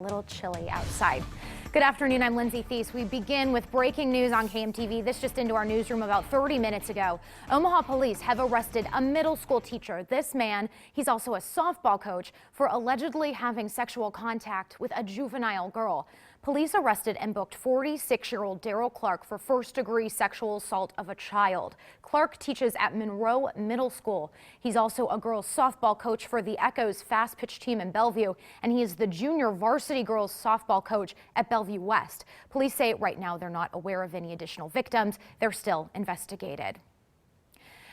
little chilly outside. Good afternoon, I'm Lindsay Thies. We begin with breaking news on KMTV. This just into our newsroom about 30 minutes ago. Omaha police have arrested a middle school teacher. This man, he's also a softball coach, for allegedly having sexual contact with a juvenile girl. Police arrested and booked 46-year-old Daryl Clark for first-degree sexual assault of a child. Clark teaches at Monroe Middle School. He's also a girls softball coach for the Echoes fast pitch team in Bellevue, and he is the junior varsity girls softball coach at Bellevue West. Police say right now they're not aware of any additional victims. They're still investigated.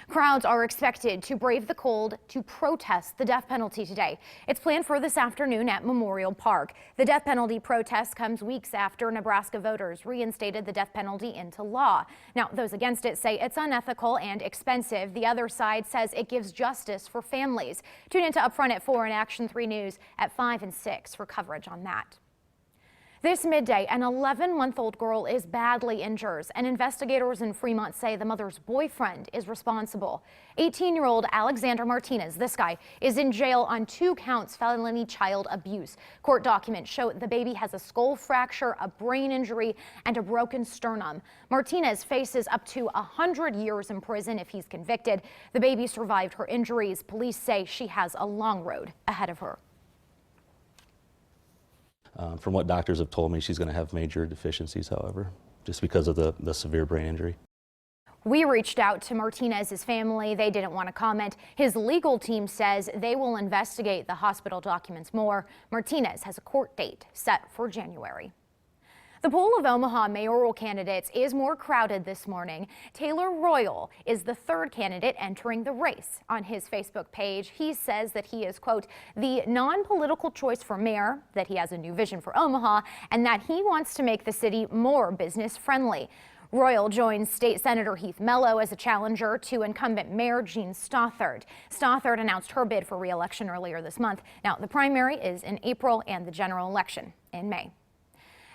Crowds are expected to brave the cold to protest the death penalty today. It's planned for this afternoon at Memorial Park. The death penalty protest comes weeks after Nebraska voters reinstated the death penalty into law. Now, those against it say it's unethical and expensive. The other side says it gives justice for families. Tune into Upfront at 4 and Action 3 News at 5 and 6 for coverage on that. This midday, an 11-month-old girl is badly injured, and investigators in Fremont say the mother's boyfriend is responsible. 18-year-old Alexander Martinez, this guy, is in jail on 2 counts felony child abuse. Court documents show the baby has a skull fracture, a brain injury, and a broken sternum. Martinez faces up to 100 years in prison if he's convicted. The baby survived her injuries. Police say she has a long road ahead of her. From what doctors have told me, she's going to have major deficiencies, however, just because of the severe brain injury. We reached out to Martinez's family. They didn't want to comment. His legal team says they will investigate the hospital documents more. Martinez has a court date set for January. The pool of Omaha mayoral candidates is more crowded this morning. Taylor Royal is the 3rd candidate entering the race. On his Facebook page, he says that he is, quote, the non-political choice for mayor, that he has a new vision for Omaha, and that he wants to make the city more business friendly. Royal joins State Senator Heath Mello as a challenger to incumbent Mayor Jean Stothert. Stothert announced her bid for re-election earlier this month. Now, the primary is in April and the general election in May.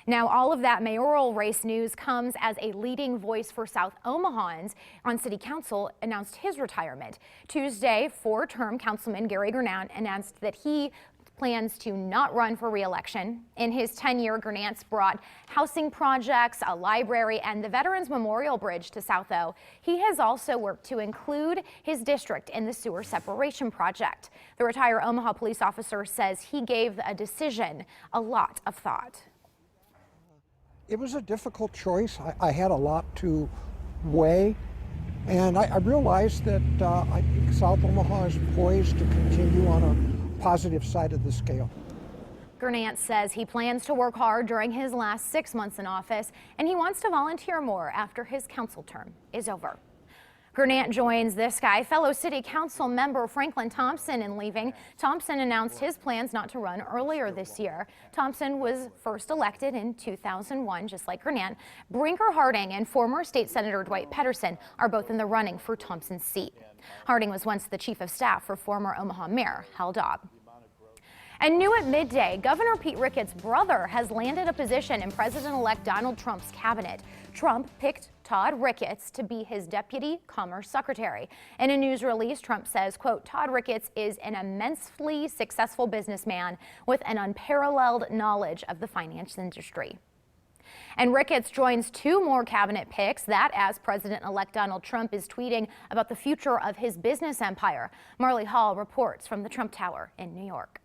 Now, all of that mayoral race news comes as a leading voice for South Omahans on City Council announced his retirement. Tuesday, 4-term Councilman Gary Gernant announced that he plans to not run for re-election. In his tenure, Gernant's brought housing projects, a library, and the Veterans Memorial Bridge to South O. He has also worked to include his district in the sewer separation project. The retired Omaha police officer says he gave a decision a lot of thought. It was a difficult choice. I had a lot to weigh, and I realized that I think South Omaha is poised to continue on a positive side of the scale. Gernant says he plans to work hard during his last 6 months in office, and he wants to volunteer more after his council term is over. Gernant joins this guy, fellow city council member Franklin Thompson, in leaving. Thompson announced his plans not to run earlier this year. Thompson was first elected in 2001, just like Gernant. Brinker Harding and former state senator Dwight Pedersen are both in the running for Thompson's seat. Harding was once the chief of staff for former Omaha Mayor Hal Daub. And new at midday, Governor Pete Ricketts' brother has landed a position in President-elect Donald Trump's cabinet. Trump picked Todd Ricketts to be his deputy commerce secretary. In a news release, Trump says, quote, Todd Ricketts is an immensely successful businessman with an unparalleled knowledge of the finance industry. And Ricketts joins 2 more cabinet picks, that as President-elect Donald Trump is tweeting about the future of his business empire. Marley Hall reports from the Trump Tower in New York.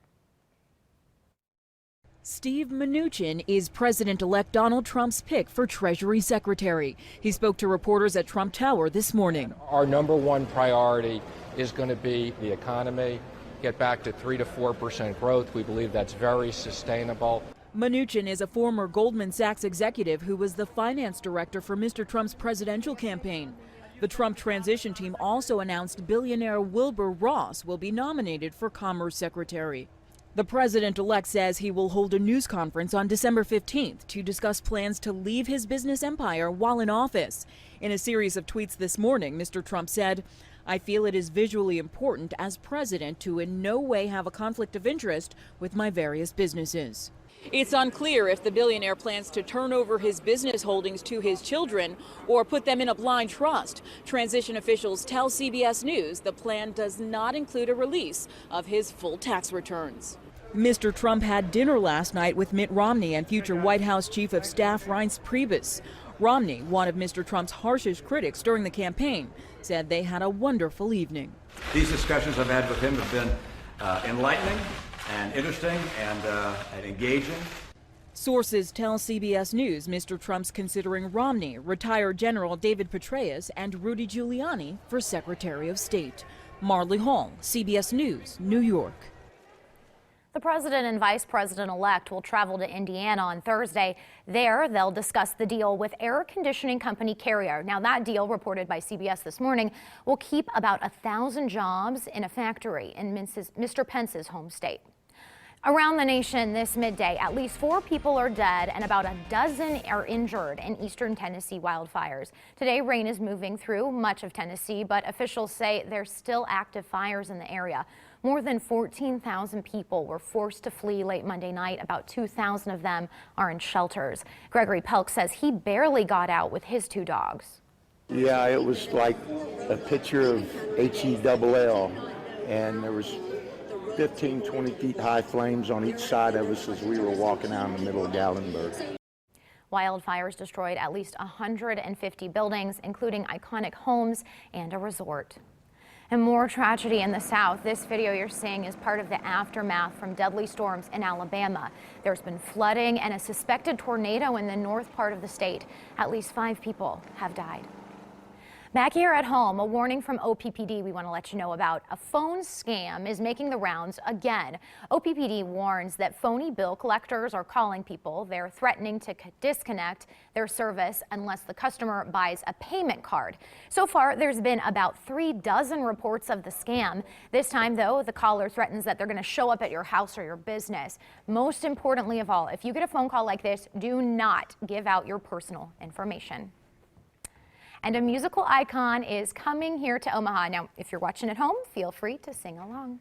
Steve Mnuchin is President-elect Donald Trump's pick for Treasury Secretary. He spoke to reporters at Trump Tower this morning. Our #1 priority is going to be the economy, get back to 3 to 4% growth. We believe that's very sustainable. Mnuchin is a former Goldman Sachs executive who was the finance director for Mr. Trump's presidential campaign. The Trump transition team also announced billionaire Wilbur Ross will be nominated for Commerce Secretary. The president-elect says he will hold a news conference on December 15th to discuss plans to leave his business empire while in office. In a series of tweets this morning, Mr. Trump said, I feel it is visually important as president to in no way have a conflict of interest with my various businesses. It's unclear if the billionaire plans to turn over his business holdings to his children or put them in a blind trust. Transition officials tell CBS News the plan does not include a release of his full tax returns. Mr. Trump had dinner last night with Mitt Romney and future White House Chief of Staff Reince Priebus. Romney, one of Mr. Trump's harshest critics during the campaign, said they had a wonderful evening. These discussions I've had with him have been enlightening and interesting and engaging. Sources tell CBS News Mr. Trump's considering Romney, retired General David Petraeus, and Rudy Giuliani for Secretary of State. Marley Hall, CBS News, New York. The president and vice president-elect will travel to Indiana on Thursday. There, they'll discuss the deal with air conditioning company Carrier. Now, that deal, reported by CBS this morning, will keep about 1,000 jobs in a factory in Mr. Pence's home state. Around the nation this midday, at least 4 people are dead and about a dozen are injured in eastern Tennessee wildfires. Today, rain is moving through much of Tennessee, but officials say there's still active fires in the area. More than 14,000 people were forced to flee late Monday night. About 2,000 of them are in shelters. Gregory Pelk says he barely got out with his 2 dogs. Yeah, it was like a picture of HELL, and there was 15, 20 feet high flames on each side of us as we were walking out in the middle of Gallenberg. Wildfires destroyed at least 150 buildings, including iconic homes and a resort. And more tragedy in the South. This video you're seeing is part of the aftermath from deadly storms in Alabama. There's been flooding and a suspected tornado in the north part of the state. At least 5 people have died. Back here at home, a warning from OPPD we want to let you know about. A phone scam is making the rounds again. OPPD warns that phony bill collectors are calling people. They're threatening to disconnect their service unless the customer buys a payment card. So far, there's been about 36 reports of the scam. This time, though, the caller threatens that they're going to show up at your house or your business. Most importantly of all, if you get a phone call like this, do not give out your personal information. And a musical icon is coming here to Omaha. Now, if you're watching at home, feel free to sing along.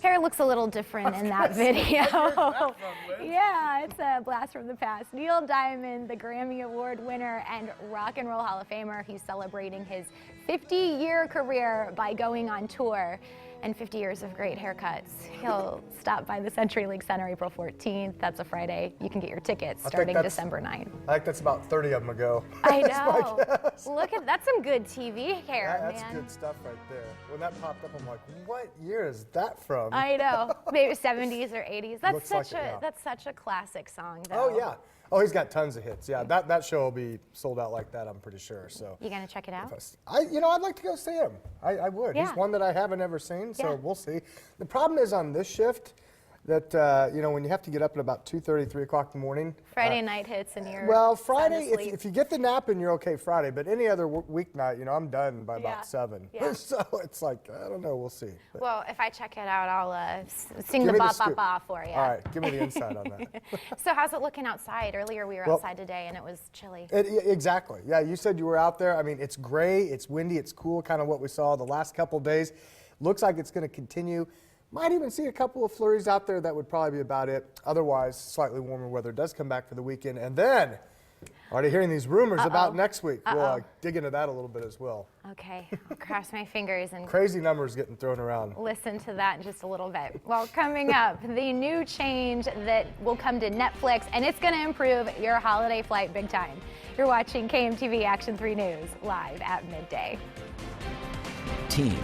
Hair looks a little different in that video. Yeah, it's a blast from the past. Neil Diamond, the Grammy Award winner and Rock and Roll Hall of Famer, he's celebrating his 50-year career by going on tour. And 50 years of great haircuts. He'll stop by the CenturyLink Center April 14th. That's a Friday. You can get your tickets starting December 9th. I think that's about 30 of them ago. I know. Look at that's some good TV hair, That's man. good stuff right there. When that popped up, I'm like, what year is that from? I know. Maybe 70s or 80s. That's Looks such like it, a yeah. that's such a classic song, though. Oh yeah. Oh, he's got tons of hits. Yeah, that show will be sold out like that, I'm pretty sure. So You gonna check it out? I'd like to go see him. I would. Yeah. He's one that I haven't ever seen, so Yeah. we'll see. The problem is on this shift that when you have to get up at about 2:30, 3 o'clock in the morning. Friday night hits and you're Well, sound Friday, asleep. if you get the nap in, you're okay Friday. But any other weeknight, I'm done by Yeah. about 7. Yeah. So it's like, I don't know, we'll see. But Well, if I check it out, I'll sing Give the me the ba ba scoop. ba for you. All right, give me the insight on that. So how's it looking outside? Earlier we were Well, outside today and it was chilly. Exactly. Yeah, you said you were out there. I mean, it's gray, it's windy, it's cool, kind of what we saw the last couple of days. Looks like it's going to continue. Might even see a couple of flurries out there. That would probably be about it. Otherwise, slightly warmer weather does come back for the weekend. And then, already hearing these rumors about next week. We'll dig into that a little bit as well. Okay, I'll cross my fingers and Crazy numbers getting thrown around. listen to that in just a little bit. Well, coming up, the new change that will come to Netflix, and it's going to improve your holiday flight big time. You're watching KMTV Action 3 News live at midday. Team